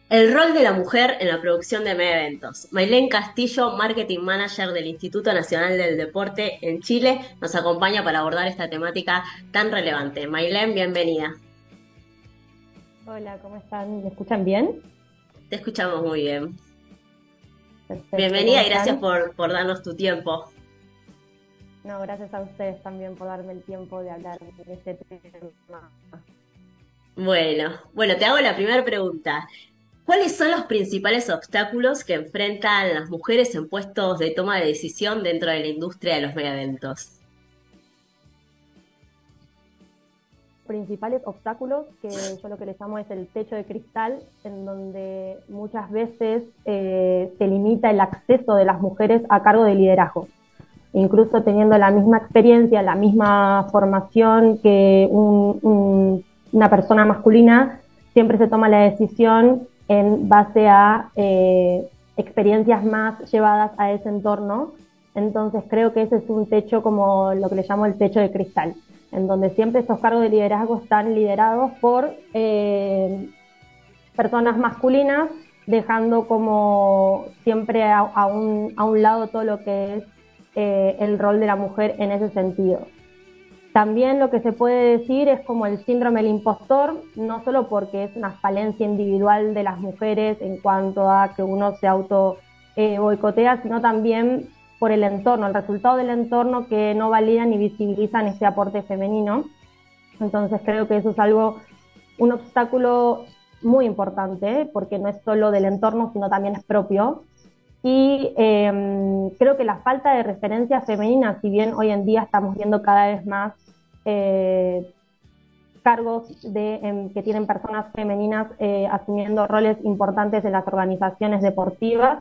El rol de la mujer en la producción de mega eventos. Mailén Castillo, Marketing Manager del Instituto Nacional del Deporte en Chile, nos acompaña para abordar esta temática tan relevante. Mailén, bienvenida. Hola, ¿cómo están? ¿Me escuchan bien? Te escuchamos muy bien. Perfecto, ¿cómo Bienvenida y gracias están? por darnos tu tiempo. No, gracias a ustedes también por darme el tiempo de hablar de este tema. Bueno, te hago la primera pregunta. ¿Cuáles son los principales obstáculos que enfrentan las mujeres en puestos de toma de decisión dentro de la industria de los mega eventos? Principales obstáculos, que yo lo que les llamo es el techo de cristal, en donde muchas veces se limita el acceso de las mujeres a cargo de liderazgo. Incluso teniendo la misma experiencia, la misma formación que una persona masculina, siempre se toma la decisión en base a experiencias más llevadas a ese entorno. Entonces creo que ese es un techo como lo que le llamo el techo de cristal, en donde siempre estos cargos de liderazgo están liderados por personas masculinas, dejando como siempre a un lado todo lo que es el rol de la mujer en ese sentido. También lo que se puede decir es como el síndrome del impostor, no solo porque es una falencia individual de las mujeres en cuanto a que uno se auto boicotea, sino también por el entorno, el resultado del entorno que no validan ni visibilizan este aporte femenino. Entonces creo que eso es algo, un obstáculo muy importante, porque no es solo del entorno, sino también es propio. Y creo que la falta de referencias femeninas, si bien hoy en día estamos viendo cada vez más eh, cargos que tienen personas femeninas asumiendo roles importantes en las organizaciones deportivas,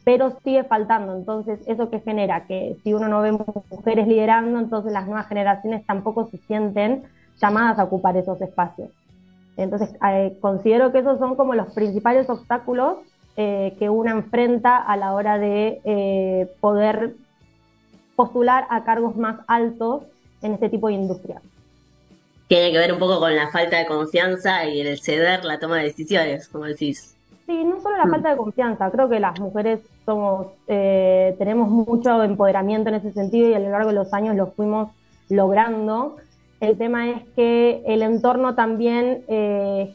pero sigue faltando. Entonces, ¿eso que genera? Que si uno no ve mujeres liderando, entonces las nuevas generaciones tampoco se sienten llamadas a ocupar esos espacios. Entonces, considero que esos son como los principales obstáculos que una enfrenta a la hora de poder postular a cargos más altos en este tipo de industria. Tiene que ver un poco con la falta de confianza y el ceder la toma de decisiones, como decís. Sí, no solo la Mm. falta de confianza, creo que las mujeres tenemos mucho empoderamiento en ese sentido y a lo largo de los años lo fuimos logrando. El tema es que el entorno también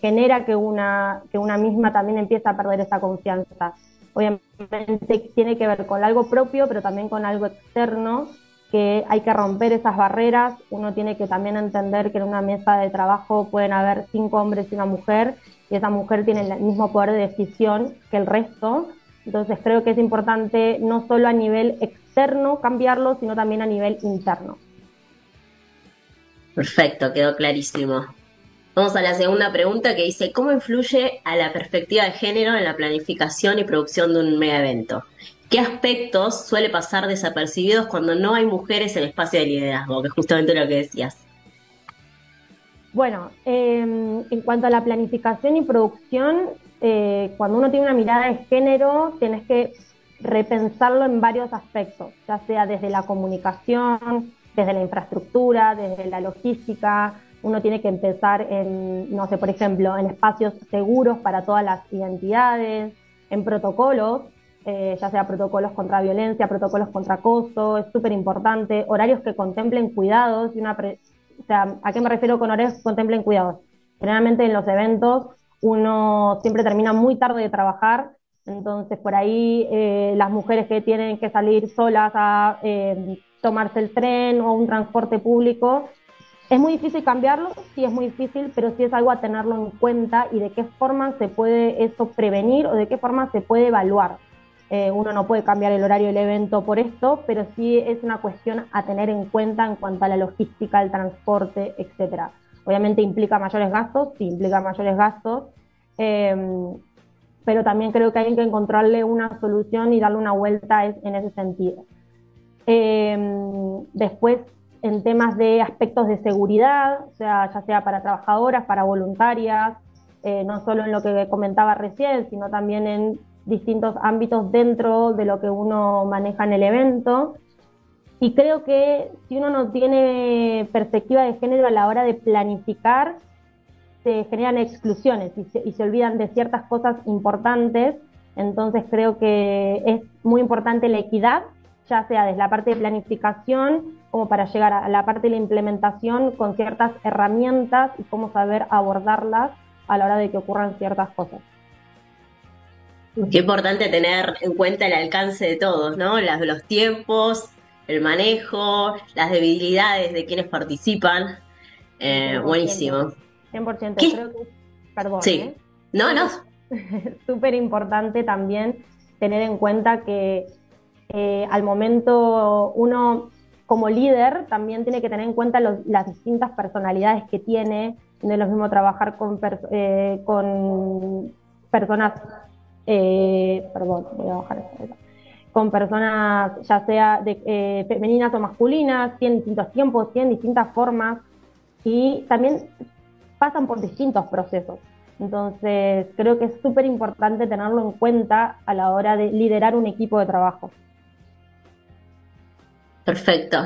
genera que una misma también empieza a perder esa confianza. Obviamente tiene que ver con algo propio, pero también con algo externo, que hay que romper esas barreras. Uno tiene que también entender que en una mesa de trabajo pueden haber 5 hombres y una mujer, y esa mujer tiene el mismo poder de decisión que el resto. Entonces creo que es importante no solo a nivel externo cambiarlo, sino también a nivel interno. Perfecto, quedó clarísimo. Vamos a la segunda pregunta que dice, ¿cómo influye a la perspectiva de género en la planificación y producción de un mega evento? ¿Qué aspectos suele pasar desapercibidos cuando no hay mujeres en espacio de liderazgo? Que es justamente lo que decías. Bueno, en cuanto a la planificación y producción, cuando uno tiene una mirada de género, tenés que repensarlo en varios aspectos, ya sea desde la comunicación, desde la infraestructura, desde la logística. Uno tiene que empezar en, no sé, por ejemplo, en espacios seguros para todas las identidades, en protocolos, ya sea protocolos contra violencia, protocolos contra acoso, es súper importante, horarios que contemplen cuidados y o sea, ¿a qué me refiero con horarios que contemplen cuidados? Generalmente en los eventos uno siempre termina muy tarde de trabajar, entonces por ahí las mujeres que tienen que salir solas a tomarse el tren o un transporte público, es muy difícil cambiarlo, sí es muy difícil, pero sí es algo a tenerlo en cuenta y de qué forma se puede eso prevenir o de qué forma se puede evaluar. Uno no puede cambiar el horario del evento por esto, pero sí es una cuestión a tener en cuenta en cuanto a la logística, el transporte, etcétera. Obviamente implica mayores gastos, sí implica mayores gastos, eh, pero también creo que hay que encontrarle una solución y darle una vuelta en ese sentido. Después, en temas de aspectos de seguridad, o sea, ya sea para trabajadoras, para voluntarias, no solo en lo que comentaba recién, sino también en distintos ámbitos dentro de lo que uno maneja en el evento. Y creo que si uno no tiene perspectiva de género a la hora de planificar, se generan exclusiones y se olvidan de ciertas cosas importantes. Entonces creo que es muy importante la equidad, ya sea desde la parte de planificación como para llegar a la parte de la implementación con ciertas herramientas y cómo saber abordarlas a la hora de que ocurran ciertas cosas. Qué importante tener en cuenta el alcance de todos, ¿no? Los tiempos, el manejo, las debilidades de quienes participan. Sí, 100%. Buenísimo. 100%. ¿Qué? Creo que, perdón, Sí. No, creo que no. es súper importante también tener en cuenta que al momento uno como líder también tiene que tener en cuenta las distintas personalidades que tiene. No es lo mismo trabajar con personas, perdón, voy a bajar esto, con personas ya sea femeninas o masculinas, tienen distintos tiempos, tienen distintas formas y también pasan por distintos procesos. Entonces, creo que es súper importante tenerlo en cuenta a la hora de liderar un equipo de trabajo. Perfecto.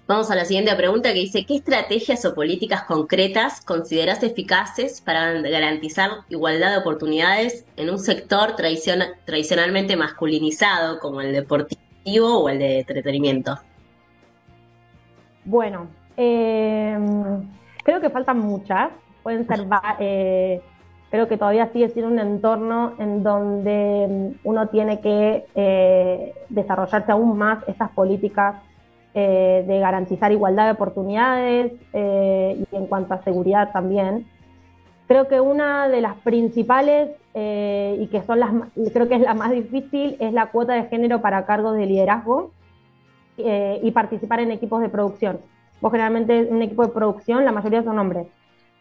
Vamos a la siguiente pregunta que dice, ¿qué estrategias o políticas concretas consideras eficaces para garantizar igualdad de oportunidades en un sector tradicionalmente masculinizado como el deportivo o el de entretenimiento? Bueno, creo que faltan muchas. Pueden ser, creo que todavía sigue siendo un entorno en donde uno tiene que desarrollarse aún más estas políticas de garantizar igualdad de oportunidades y en cuanto a seguridad también. Creo que una de las principales y que son creo que es la más difícil es la cuota de género para cargos de liderazgo y participar en equipos de producción. Vos generalmente en un equipo de producción la mayoría son hombres,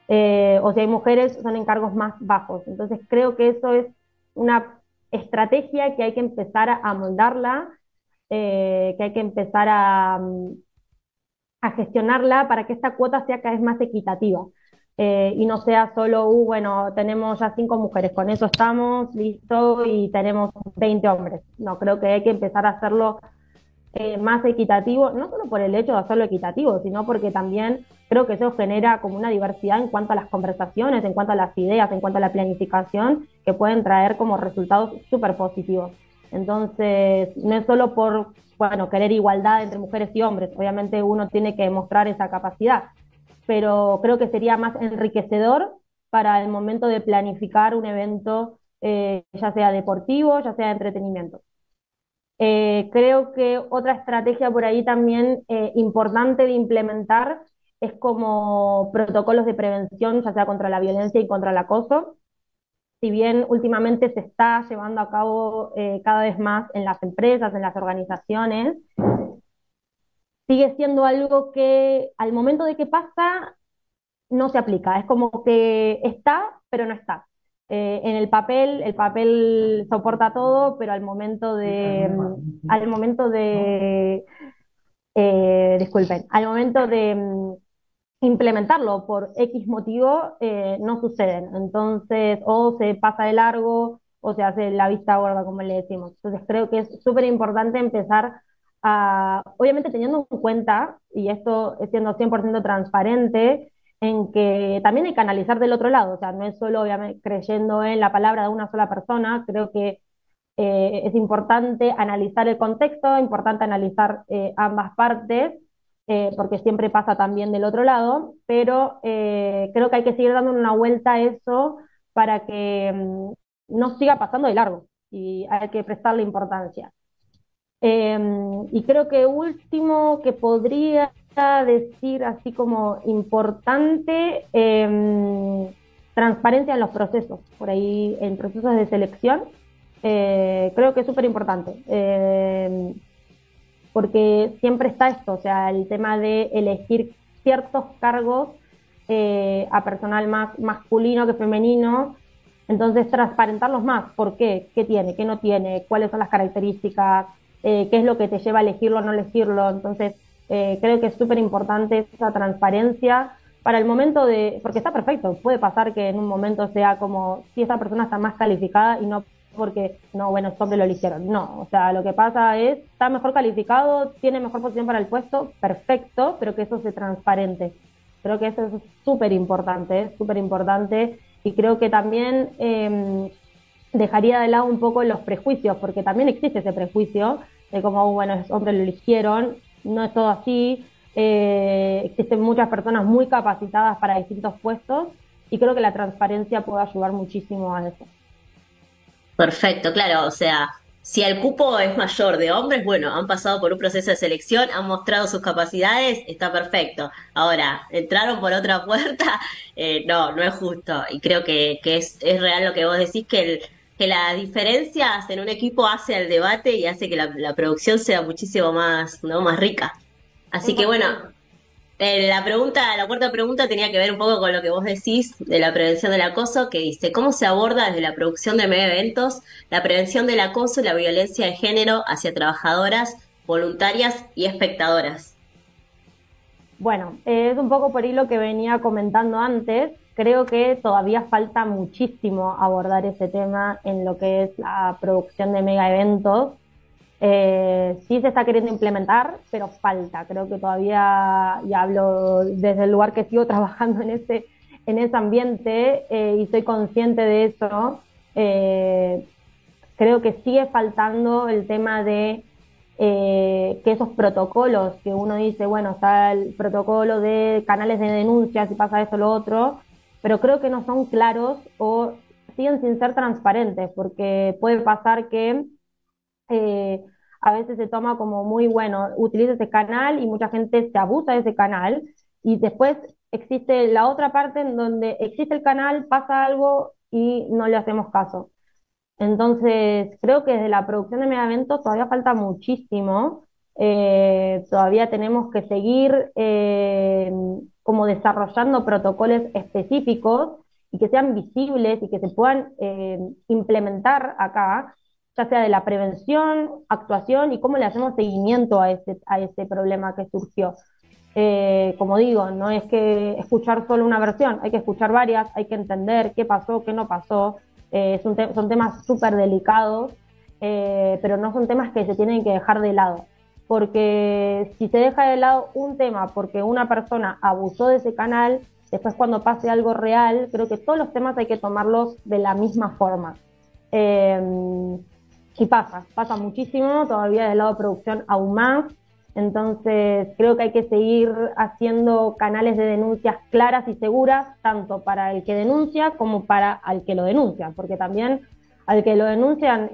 o si hay mujeres son en cargos más bajos. Entonces creo que eso es una estrategia que hay que empezar a moldarla, que hay que empezar a gestionarla para que esta cuota sea cada vez más equitativa. Y no sea solo, bueno, tenemos ya 5 mujeres, con eso estamos, listo, y tenemos 20 hombres. No, creo que hay que empezar a hacerlo más equitativo, no solo por el hecho de hacerlo equitativo, sino porque también creo que eso genera como una diversidad en cuanto a las conversaciones, en cuanto a las ideas, en cuanto a la planificación, que pueden traer como resultados súper positivos. Entonces, no es solo por, bueno, querer igualdad entre mujeres y hombres, obviamente uno tiene que demostrar esa capacidad, pero creo que sería más enriquecedor para el momento de planificar un evento, ya sea deportivo, ya sea de entretenimiento. Creo que otra estrategia por ahí también importante de implementar es como protocolos de prevención, ya sea contra la violencia y contra el acoso. Si bien últimamente se está llevando a cabo cada vez más en las empresas, en las organizaciones, sigue siendo algo que al momento de que pasa no se aplica. Es como que está, pero no está. En el papel soporta todo, pero al momento de, disculpen, al momento de implementarlo por X motivo, no suceden. Entonces, o se pasa de largo o se hace la vista gorda, como le decimos. Entonces, creo que es súper importante empezar obviamente teniendo en cuenta, y esto es siendo 100% transparente, en que también hay que analizar del otro lado, o sea, no es solo obviamente creyendo en la palabra de una sola persona, creo que es importante analizar el contexto, importante analizar ambas partes, porque siempre pasa también del otro lado, pero creo que hay que seguir dando una vuelta a eso para que no siga pasando de largo y hay que prestarle importancia. Y creo que último que podría decir así como importante, transparencia en los procesos, por ahí en procesos de selección, creo que es súper importante, porque siempre está esto, o sea, el tema de elegir ciertos cargos a personal más masculino que femenino, entonces transparentarlos más, ¿por qué? ¿Qué tiene? ¿Qué no tiene? ¿Cuáles son las características? ¿Qué es lo que te lleva a elegirlo o no elegirlo? Entonces, creo que es súper importante esa transparencia para el momento porque está perfecto, puede pasar que en un momento sea como si esta persona está más calificada y no porque, no, bueno, es hombre, lo eligieron. No, o sea, lo que pasa es, está mejor calificado, tiene mejor posición para el puesto, perfecto, pero que eso sea transparente. Creo que eso es súper importante, y creo que también dejaría de lado un poco los prejuicios, porque también existe ese prejuicio de como, bueno, los hombres lo eligieron, no es todo así, existen muchas personas muy capacitadas para distintos puestos, y creo que la transparencia puede ayudar muchísimo a eso. Perfecto, claro, o sea, si el cupo es mayor de hombres, bueno, han pasado por un proceso de selección, han mostrado sus capacidades, está perfecto. Ahora, entraron por otra puerta, no, no es justo. Y creo que es real lo que vos decís, que las diferencias en un equipo hace al debate y hace que la producción sea muchísimo más, ¿no? Más rica. Así que bueno, 100%. la cuarta pregunta tenía que ver un poco con lo que vos decís de la prevención del acoso, que dice, ¿cómo se aborda desde la producción de mega eventos la prevención del acoso y la violencia de género hacia trabajadoras, voluntarias y espectadoras? Bueno, es un poco por ahí lo que venía comentando antes. Creo que todavía falta muchísimo abordar ese tema en lo que es la producción de mega eventos. Sí se está queriendo implementar, pero falta. Creo que todavía, y hablo desde el lugar que sigo trabajando en ese ambiente, y soy consciente de eso. eh, Creo que sigue faltando el tema de que esos protocolos que uno dice, bueno, está el protocolo de canales de denuncia si pasa esto o lo otro, pero creo que no son claros o siguen sin ser transparentes, porque puede pasar que eh, a veces se toma como muy bueno, utiliza ese canal y mucha gente se abusa de ese canal, y después existe la otra parte en donde existe el canal, pasa algo y no le hacemos caso. Entonces, creo que desde la producción de megaeventos todavía falta muchísimo. Todavía tenemos que seguir como desarrollando protocolos específicos y que sean visibles y que se puedan implementar acá, ya sea de la prevención, actuación y cómo le hacemos seguimiento a ese problema que surgió. Como digo, no es que escuchar solo una versión, hay que escuchar varias, hay que entender qué pasó, qué no pasó. Son temas súper delicados, pero no son temas que se tienen que dejar de lado. Porque si se deja de lado un tema porque una persona abusó de ese canal, después cuando pase algo real, creo que todos los temas hay que tomarlos de la misma forma. Eh, y pasa muchísimo, todavía del lado de producción aún más. Entonces, creo que hay que seguir haciendo canales de denuncias claras y seguras, tanto para el que denuncia como para al que lo denuncia, porque también al que lo denuncian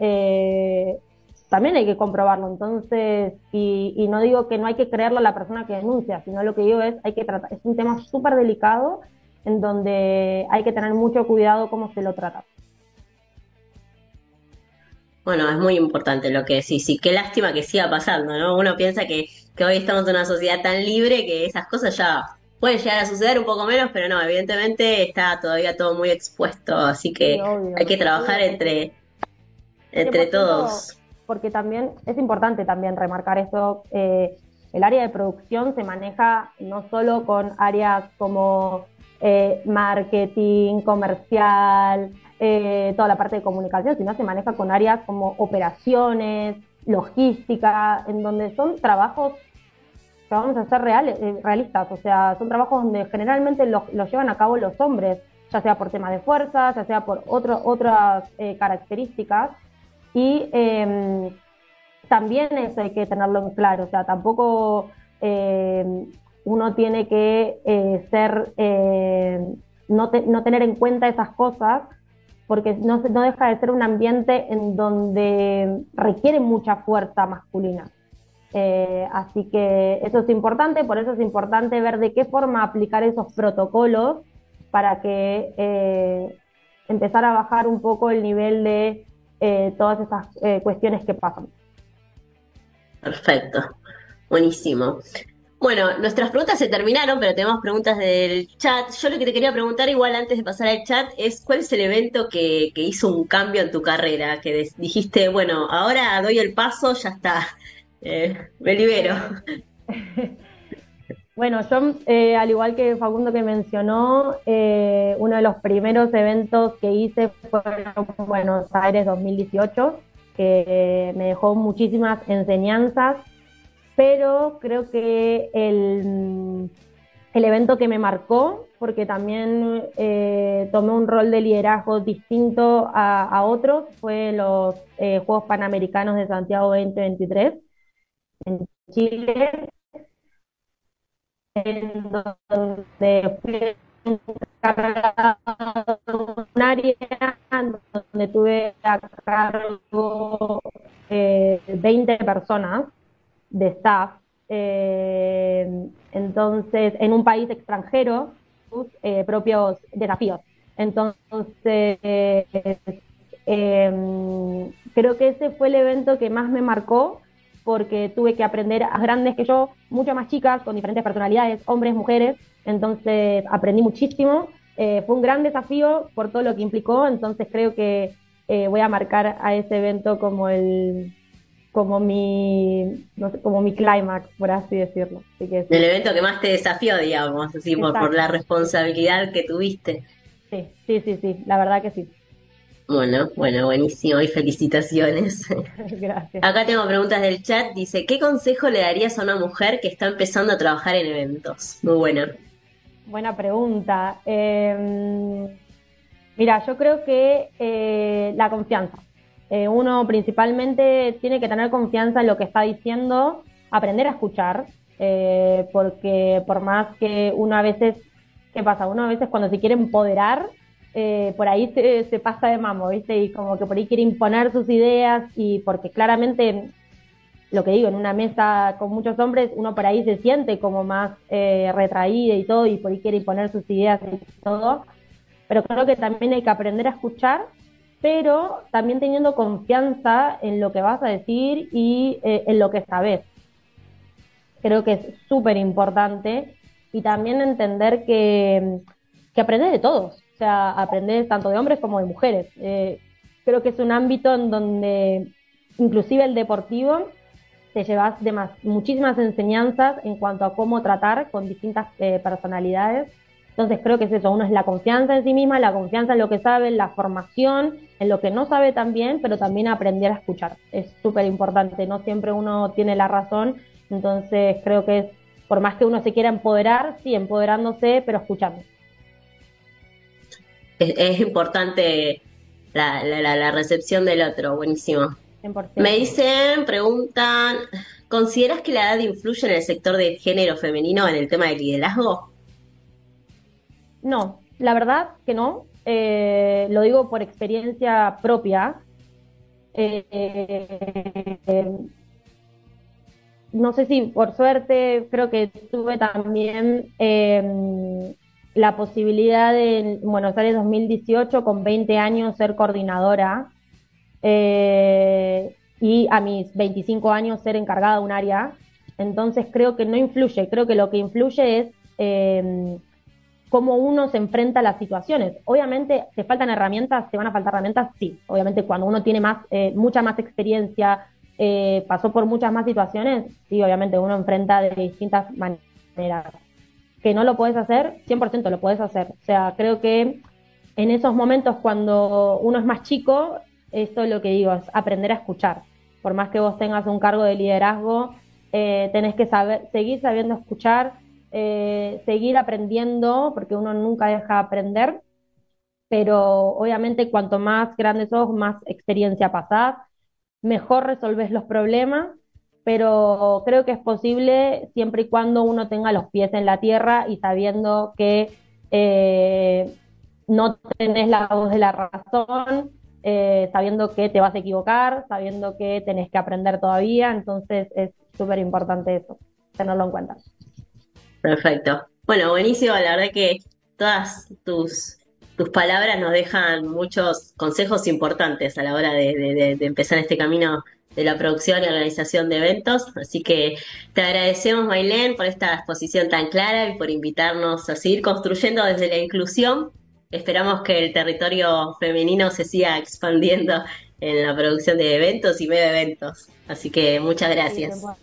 también hay que comprobarlo. Entonces, y no digo que no hay que creerlo a la persona que denuncia, sino lo que digo es, hay que tratar, es un tema súper delicado en donde hay que tener mucho cuidado cómo se lo trata. Bueno, es muy importante lo que decís, y qué lástima que siga pasando, ¿no? Uno piensa que hoy estamos en una sociedad tan libre que esas cosas ya pueden llegar a suceder un poco menos, pero no, evidentemente está todavía todo muy expuesto, así Sí, que hay obvio. que trabajar Obvio, porque entre 100%, todos. porque también es importante también remarcar esto, el área de producción se maneja no solo con áreas como marketing, comercial, toda la parte de comunicación, sino se maneja con áreas como operaciones, logística, en donde son trabajos que vamos a ser realistas, o sea, son trabajos donde generalmente los llevan a cabo los hombres, ya sea por temas de fuerza, ya sea por otras características, y también eso hay que tenerlo en claro, o sea, tampoco eh, uno tiene que no tener en cuenta esas cosas, porque no deja de ser un ambiente en donde requiere mucha fuerza masculina. Así que eso es importante, por eso es importante ver de qué forma aplicar esos protocolos para que empezar a bajar un poco el nivel de todas esas cuestiones que pasan. Perfecto, buenísimo. Bueno, nuestras preguntas se terminaron, pero tenemos preguntas del chat. Yo lo que te quería preguntar, igual antes de pasar al chat, es ¿cuál es el evento que hizo un cambio en tu carrera? Que dijiste, bueno, ahora doy el paso, ya está, me libero. Eh, Bueno, yo, al igual que Facundo que mencionó, uno de los primeros eventos que hice fue en Buenos Aires 2018, que me dejó muchísimas enseñanzas, pero creo que el evento que me marcó, porque también tomé un rol de liderazgo distinto a otros, fue los Juegos Panamericanos de Santiago 2023 en Chile, en donde fui encargada de un área donde tuve a cargo 20 personas de staff. Entonces, en un país extranjero, sus propios desafíos. Entonces, creo que ese fue el evento que más me marcó porque tuve que aprender a grandes que yo, muchas más chicas, con diferentes personalidades, hombres, mujeres, entonces aprendí muchísimo. Fue un gran desafío por todo lo que implicó, entonces creo que voy a marcar a ese evento como como mi, no sé, como mi clímax, por así decirlo. Así que El sí, evento que más te desafió, digamos, así por la exacto. responsabilidad que tuviste. Sí, sí, sí, sí, la verdad que sí. Bueno, bueno, buenísimo y felicitaciones. Gracias. Acá tengo preguntas del chat. Dice, ¿qué consejo le darías a una mujer que está empezando a trabajar en eventos? Muy buena. Buena pregunta. Mira, yo creo que la confianza. Uno principalmente tiene que tener confianza en lo que está diciendo, aprender a escuchar, porque por más que uno a veces, ¿qué pasa? Uno a veces cuando se quiere empoderar, por ahí se pasa de mamo, ¿viste? Y como que por ahí quiere imponer sus ideas y porque claramente, lo que digo, en una mesa con muchos hombres, uno por ahí se siente como más retraída y todo y por ahí quiere imponer sus ideas y todo, pero creo que también hay que aprender a escuchar, pero también teniendo confianza en lo que vas a decir y en lo que sabes. Creo que es súper importante y también entender que aprendes de todos, o sea, aprendes tanto de hombres como de mujeres. Creo que es un ámbito en donde inclusive el deportivo te llevas muchísimas enseñanzas en cuanto a cómo tratar con distintas personalidades. Entonces creo que es eso, uno es la confianza en sí misma, la confianza en lo que sabe, la formación, en lo que no sabe también, pero también aprender a escuchar. Es súper importante, no siempre uno tiene la razón, entonces creo que es, por más que uno se quiera empoderar, sí, empoderándose, pero escuchando. Es importante la recepción del otro. Buenísimo. Me 100%. dicen, preguntan, ¿consideras que la edad influye en el sector de género femenino en el tema del liderazgo? No, la verdad que no. Lo digo por experiencia propia. Eh, no sé si por suerte, creo que tuve también la posibilidad de en Buenos Aires 2018, con 20 años, ser coordinadora y a mis 25 años ser encargada de un área. Entonces creo que no influye, creo que lo que influye es cómo uno se enfrenta a las situaciones. Obviamente, ¿te faltan herramientas? ¿Te van a faltar herramientas? Sí. Obviamente, cuando uno tiene mucha más experiencia, pasó por muchas más situaciones, sí, obviamente uno enfrenta de distintas maneras. Que no lo puedes hacer, 100% lo puedes hacer. O sea, creo que en esos momentos cuando uno es más chico, esto es lo que digo, es aprender a escuchar. Por más que vos tengas un cargo de liderazgo, tenés que seguir sabiendo escuchar, seguir aprendiendo, porque uno nunca deja de aprender, pero obviamente cuanto más grande sos, más experiencia pasás, mejor resolves los problemas, pero creo que es posible siempre y cuando uno tenga los pies en la tierra y sabiendo que no tenés la voz de la razón, sabiendo que te vas a equivocar, sabiendo que tenés que aprender todavía, entonces es súper importante eso, tenerlo en cuenta. Perfecto. Bueno, buenísimo. La verdad que todas tus palabras nos dejan muchos consejos importantes a la hora de empezar este camino de la producción y organización de eventos. Así que te agradecemos, Mailén, por esta exposición tan clara y por invitarnos a seguir construyendo desde la inclusión. Esperamos que el territorio femenino se siga expandiendo en la producción de eventos y medio eventos. Así que muchas Sí, gracias. 100%.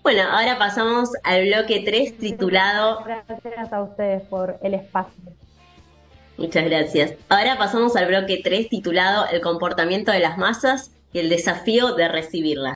Bueno, ahora pasamos al bloque 3 titulado, Gracias a ustedes por el espacio. muchas gracias. Ahora pasamos al bloque 3 titulado El comportamiento de las masas y el desafío de recibirlas.